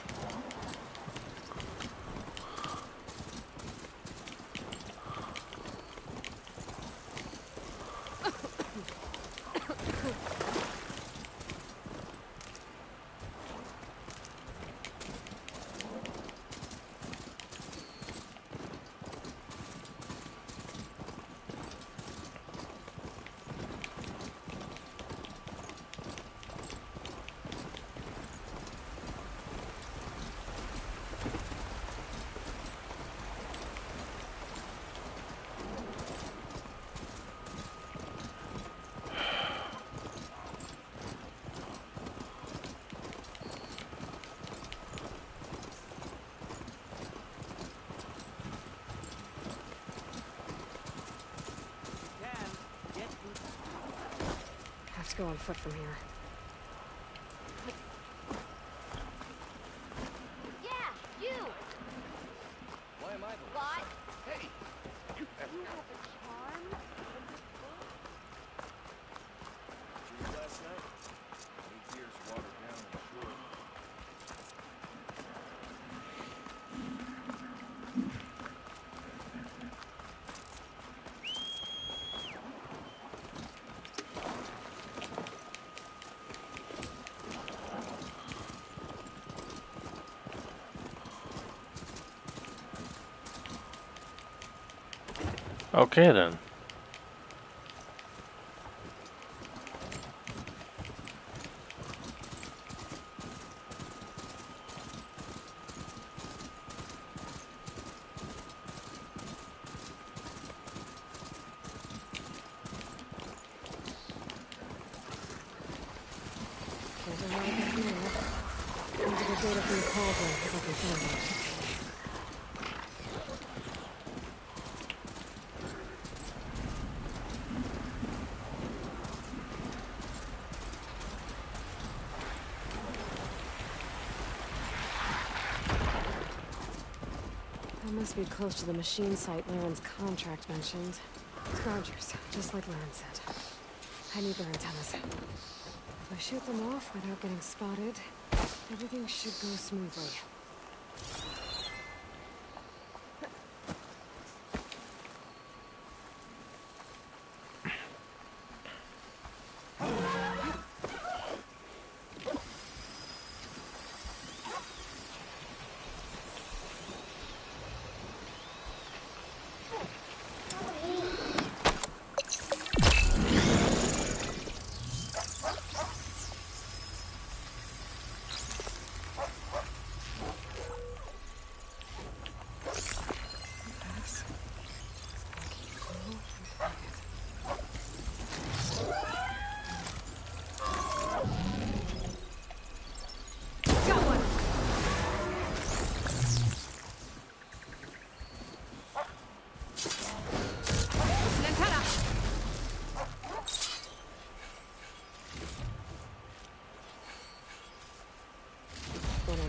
Have to go on foot from here. Yeah, you! Why am I the What? Hey! You have a charm? Last night? 8 years watered down and sure. Okay then. There's a lot of good here. Need to get data from the cauldron if I can find it. That must be close to the machine site Laren's contract mentioned. Scroungers, just like Laren said. I need their antennas. If I shoot them off without getting spotted, everything should go smoothly.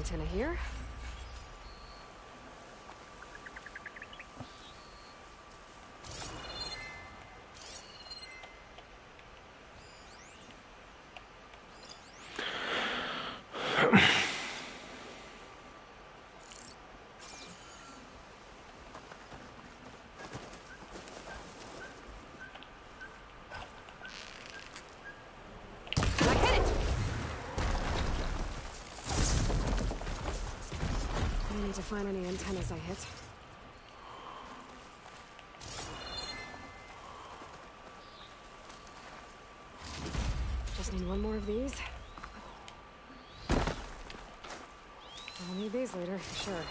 antenna here. I need to find any antennas I hit. Just need one more of these. I'll need these later, for sure.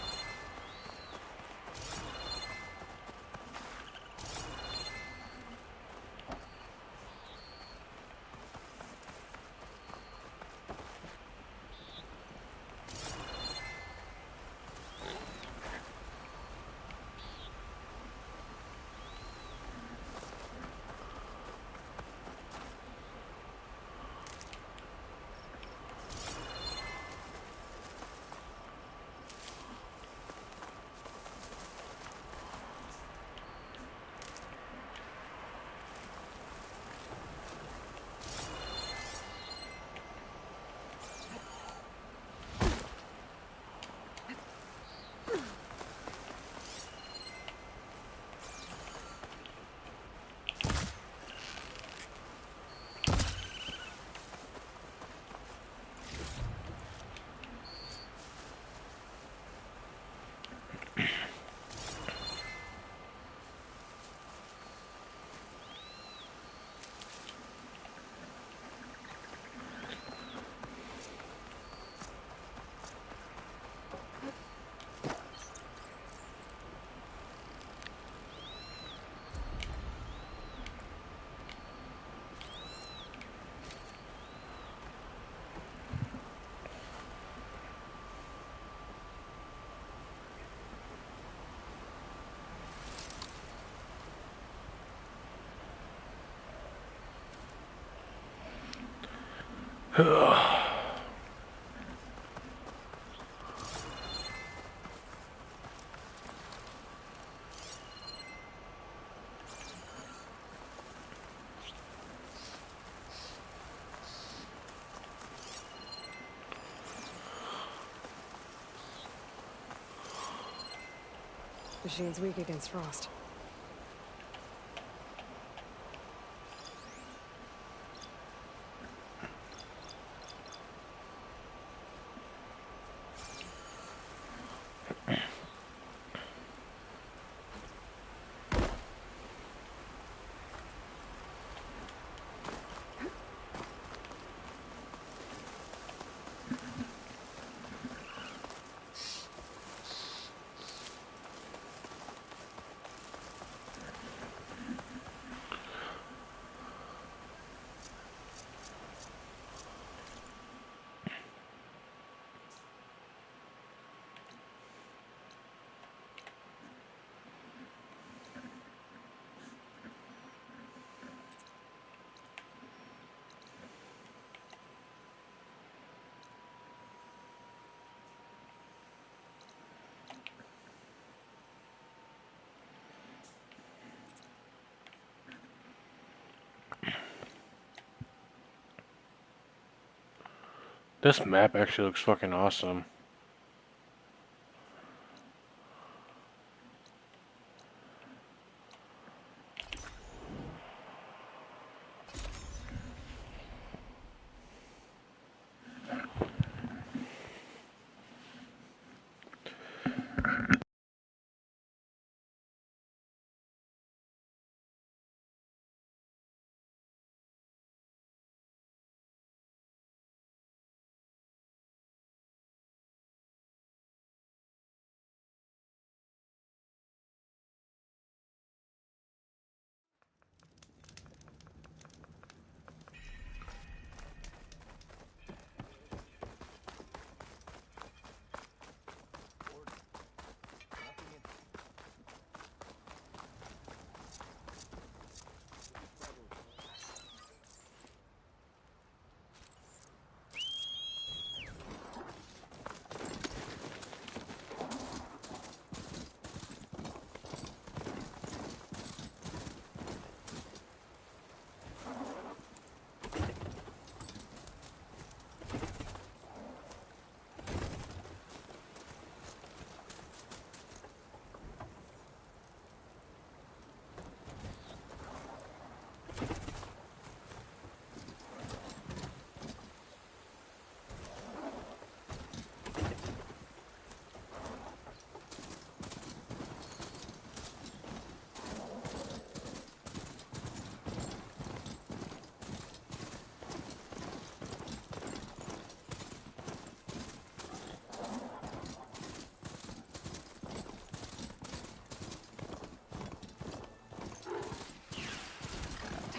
Machine's weak against frost. This map actually looks fucking awesome.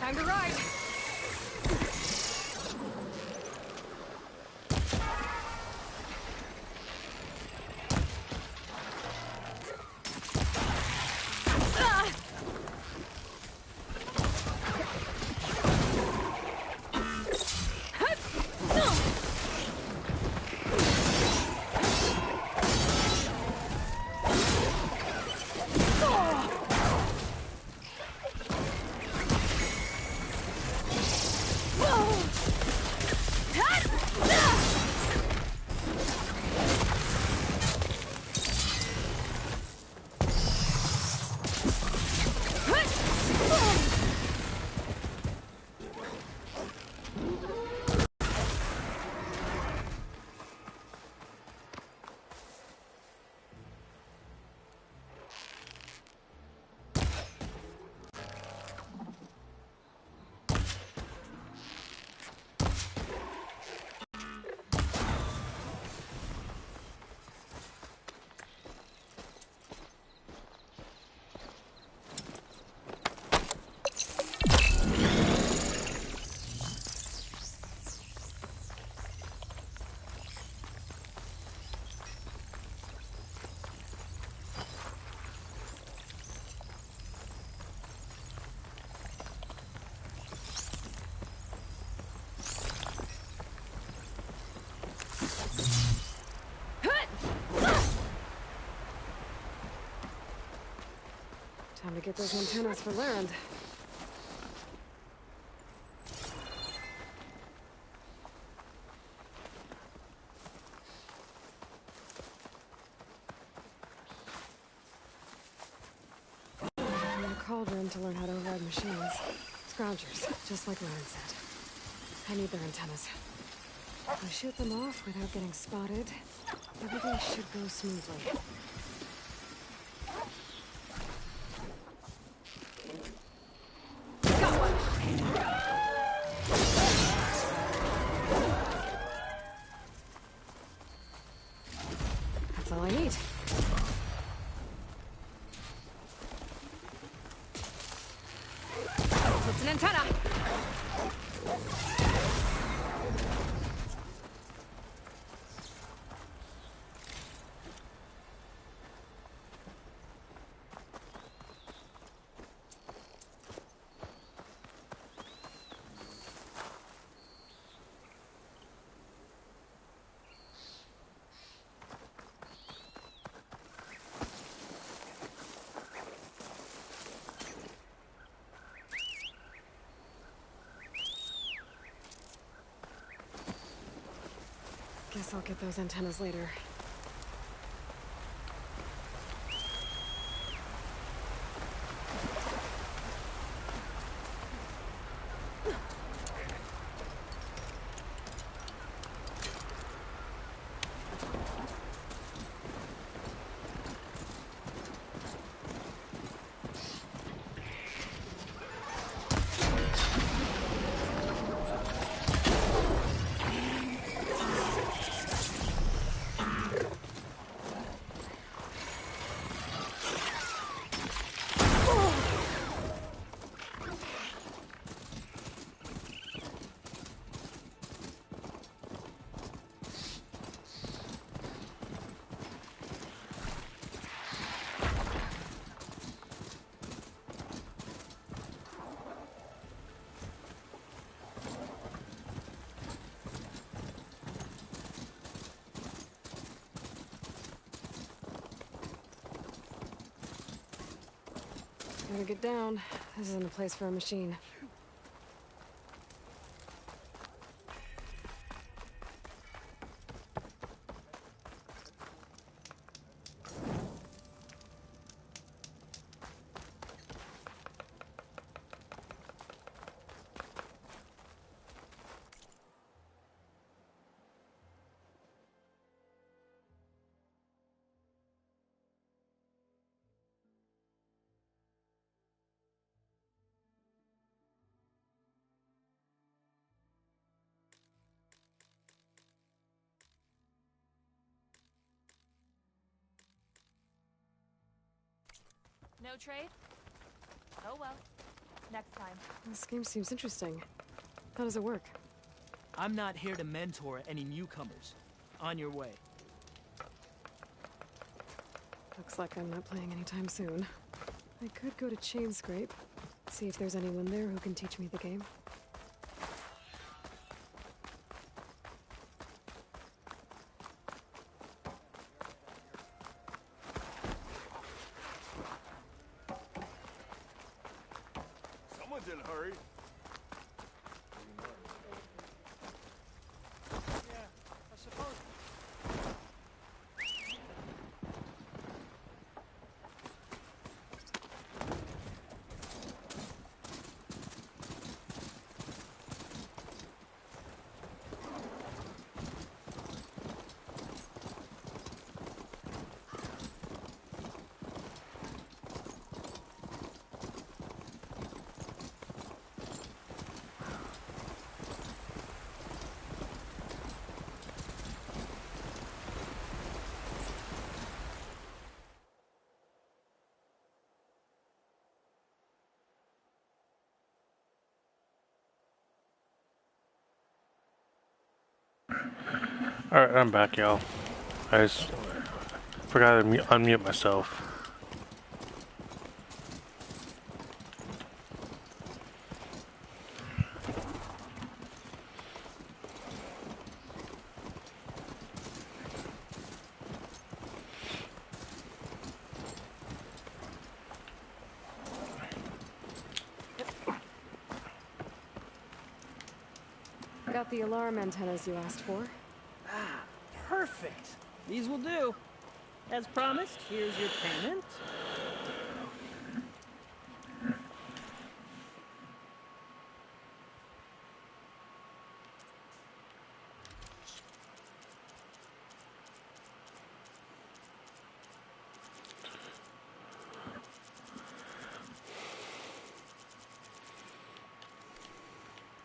Time to ride! Time to get those antennas for land. I'm in a cauldron to learn how to override machines. Scroungers, just like Lauren said. I need their antennas. If I shoot them off without getting spotted, everything should go smoothly. That's all I need. It's an antenna! Guess I'll get those antennas later. Gotta get down. This isn't a place for a machine. No trade? Oh well. next time. This game seems interesting. How does it work? I'm not here to mentor any newcomers. On your way. Looks like I'm not playing anytime soon. I could go to Chainscrape, see if there's anyone there who can teach me the game. Someone's in a hurry. Yeah, I suppose. Alright, I'm back, y'all. I just forgot to unmute myself. Got the alarm antennas you asked for. Ah, perfect. These will do. As promised, here's your payment.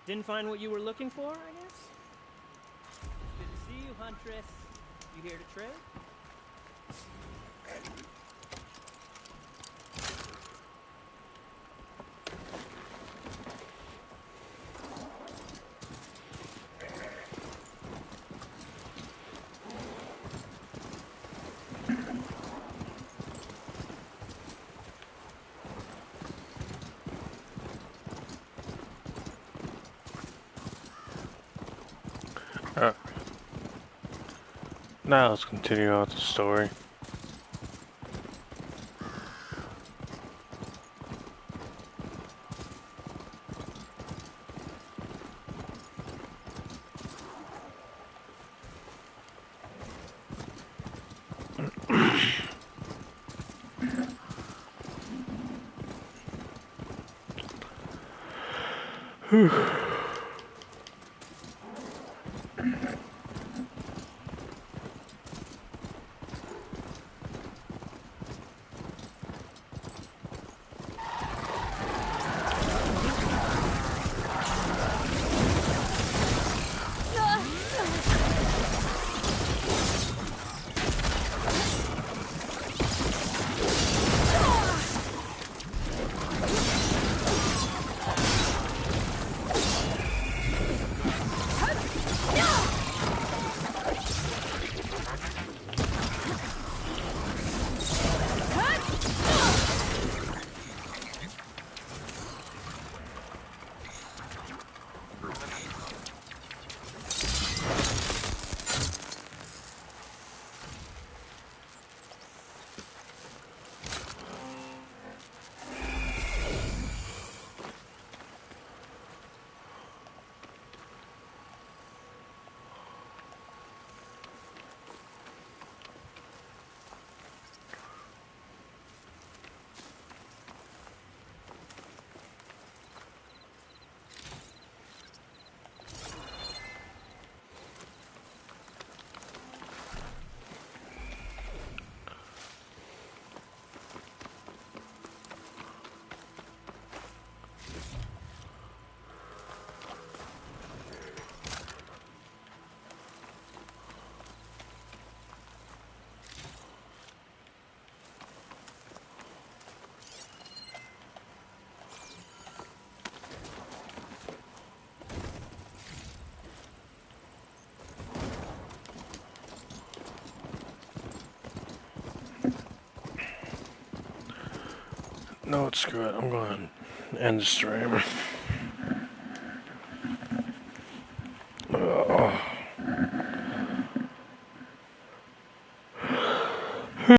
Didn't find what you were looking for, I guess? Good to see you, Huntress. You here to trade? Now let's continue on with the story. No, screw it. I'm going to end the stream.